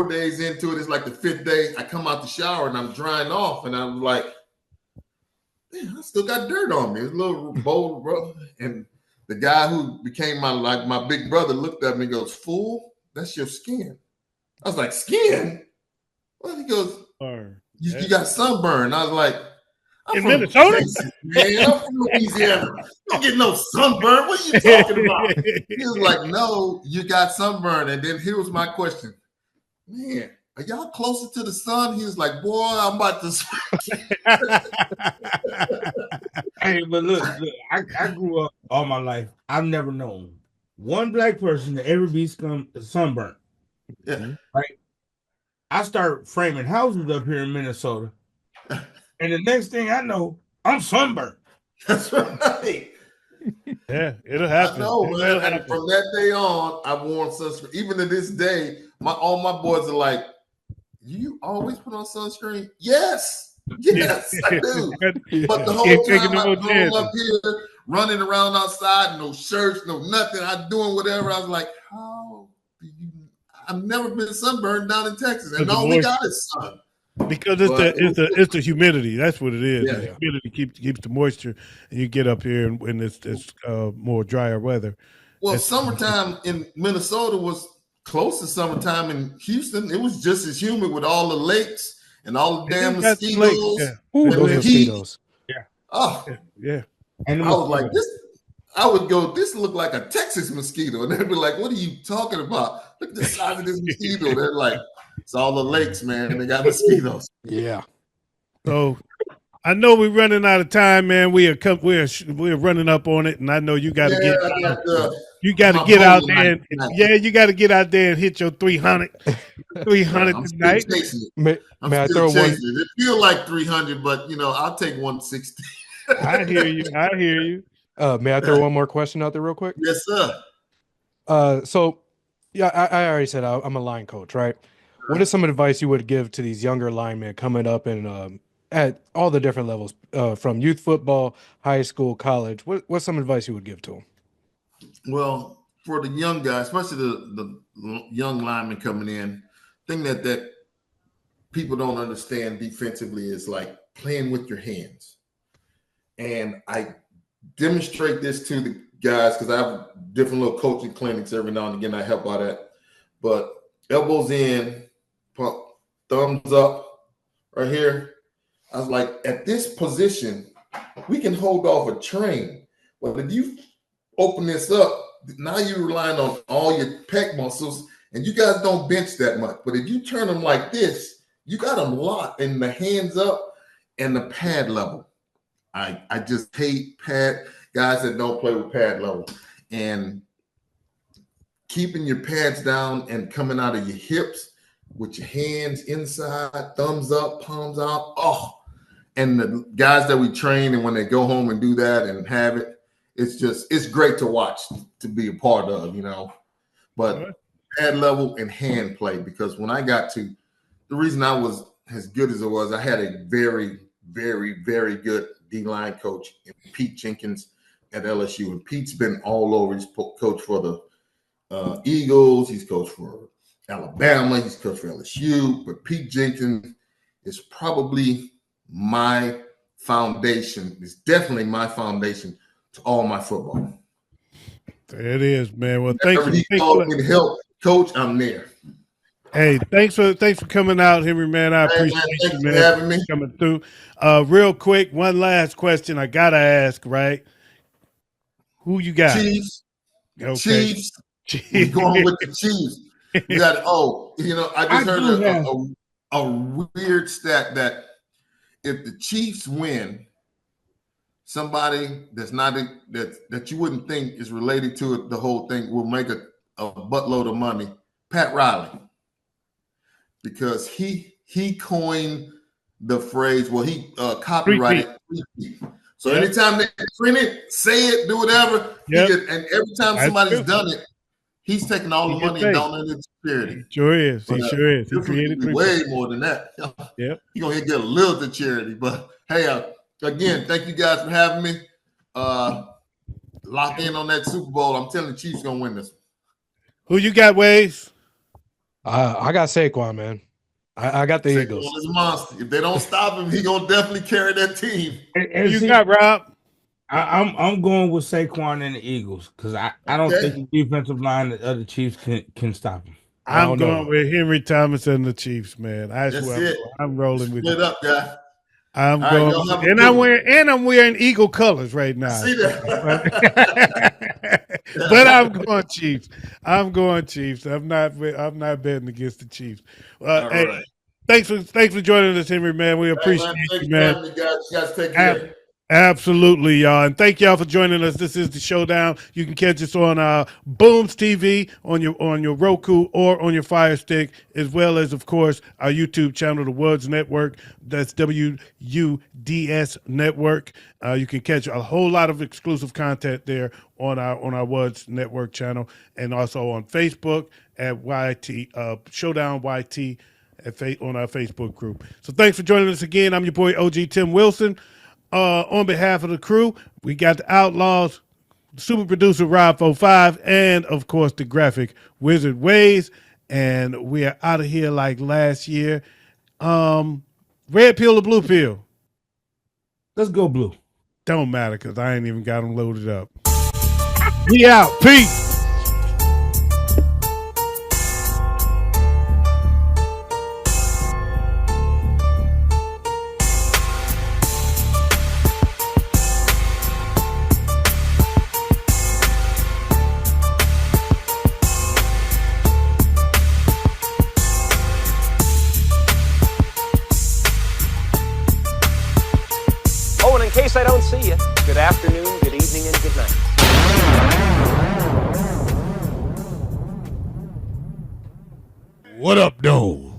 days into it, it's like the 5th day. I come out the shower and I'm drying off, and I was like, man, I still got dirt on me. It's a little bold, bro. And the guy who became my big brother looked at me and goes, fool, that's your skin. I was like, skin? Well, he goes, you got sunburn. I was like, I'm from
Minnesota?
Texas, man. I'm from Louisiana. Don't get no sunburn. What are you talking about? He was like, no, you got sunburn. And then here was my question. Man, are y'all closer to the sun? He was like, boy, I'm about to
Hey, but look, I grew up all my life. I've never known one black person to ever be sunburnt.
Yeah.
Right? I start framing houses up here in Minnesota. And the next thing I know, I'm sunburned.
That's right.
Yeah, it'll happen.
I know, man. And from that day on, I've worn sunscreen. Even to this day, all my boys are like, you always put on sunscreen? Yes, I do. But the whole time I'm going up here, running around outside, no shirts, no nothing. I'm doing whatever. I was like, how do you? I've never been sunburned down in Texas, and all we got is sun.
Because it's the humidity. That's what it is. Yeah. The humidity keeps the moisture, and you get up here and when it's more drier weather.
Well, summertime in Minnesota was close to summertime in Houston. It was just as humid with all the lakes and all the damn mosquitoes.
Yeah. Ooh, those mosquitoes.
Yeah.
Oh,
yeah.
And I was like, I would go, this looked like a Texas mosquito. And they'd be like, what are you talking about? Look at the size of this mosquito. They're like, it's all the lakes, man. They got mosquitoes.
Yeah.
So I know we're running out of time, man. We're running up on it, and I know you got to get out there. You got to get out there and hit your 300 tonight.
May I throw one? It feel like 300, but I'll take 160.
I hear you.
May I throw one more question out there real quick?
Yes, sir.
So yeah, I already said I'm a line coach, right? What is some advice you would give to these younger linemen coming up and at all the different levels, from youth football, high school, college? What's some advice you would give to them?
Well, for the young guys, especially the young linemen coming in, thing that people don't understand defensively is like playing with your hands. And I demonstrate this to the guys because I have different little coaching clinics every now and again. I help out at, but elbows in, pump, thumbs up right here. I was like, at this position, we can hold off a train. But if you open this up, now you're relying on all your pec muscles, and you guys don't bench that much. But if you turn them like this, you got them locked in the hands up and the pad level. I just hate pad guys that don't play with pad level. And keeping your pads down and coming out of your hips with your hands inside, thumbs up, palms out. Oh, and the guys that we train, and when they go home and do that and have it, it's great to watch, to be a part of, you know. But pad level and hand play, because when I got to, the reason I was as good as I was, I had a very, very, very good D-line coach, Pete Jenkins at LSU. And Pete's been all over. He's coached for the Eagles. He's coached for Alabama. He's coached for LSU. But Pete Jenkins is probably my foundation. It's definitely my foundation to all my football.
There it is, man. Well, thanks for
me to help coach. I'm there.
Hey, thanks for coming out, Henry, man. I appreciate you, man,
for having me.
Coming through. Real quick, one last question I gotta ask, right? Who you got?
Chiefs.
Okay.
Chiefs. We're going with the Chiefs. You got I just heard a weird stat that if the Chiefs win, somebody that's not that you wouldn't think is related to it, the whole thing will make a buttload of money. Pat Riley. Because he coined the phrase, well, he copyrighted. So anytime they print it, say it, do whatever, and every time somebody's done it, he's taking all the money and donating it to charity.
Sure is. He sure is. He created
way more than that.
Yep.
You're going to get a little to charity. But hey, again, thank you guys for having me. Lock in on that Super Bowl. I'm telling you, Chiefs going to win this one.
Who you got, Waze?
I got Saquon, man. I got the
Saquon
Eagles.
Is a monster. If they don't stop him, he gonna definitely carry that team.
And
you got Rob?
I'm going with Saquon and the Eagles because I don't think the defensive line of the Chiefs can stop him.
I'm going with Henry Thomas and the Chiefs, man. I swear I'm rolling with
Split up, guy.
I'm going, I'm wearing Eagle colors right now.
I see that.
But I'm going Chiefs. I'm not betting against the Chiefs. Hey,
right.
Thanks for joining us, Henry, man. We appreciate you, man.
You guys take care.
Absolutely, y'all. And thank y'all for joining us. This is the Showdown. You can catch us on Booms TV, on your Roku, or on your Fire Stick, as well as, of course, our YouTube channel, the WUDS Network. That's WUDS Network. You can catch a whole lot of exclusive content there on our WUDS Network channel, and also on Facebook at Showdown YT on our Facebook group. So thanks for joining us again. I'm your boy OG Tim Wilson. On behalf of the crew, we got the Outlaws, super producer Rob 45, and of course the graphic wizard Waze. And we are out of here like last year. Red pill or blue pill?
Let's go blue.
Don't matter because I ain't even got them loaded up. We out. Peace.
In case I don't see you, good afternoon, good evening, and good night.
What up, though?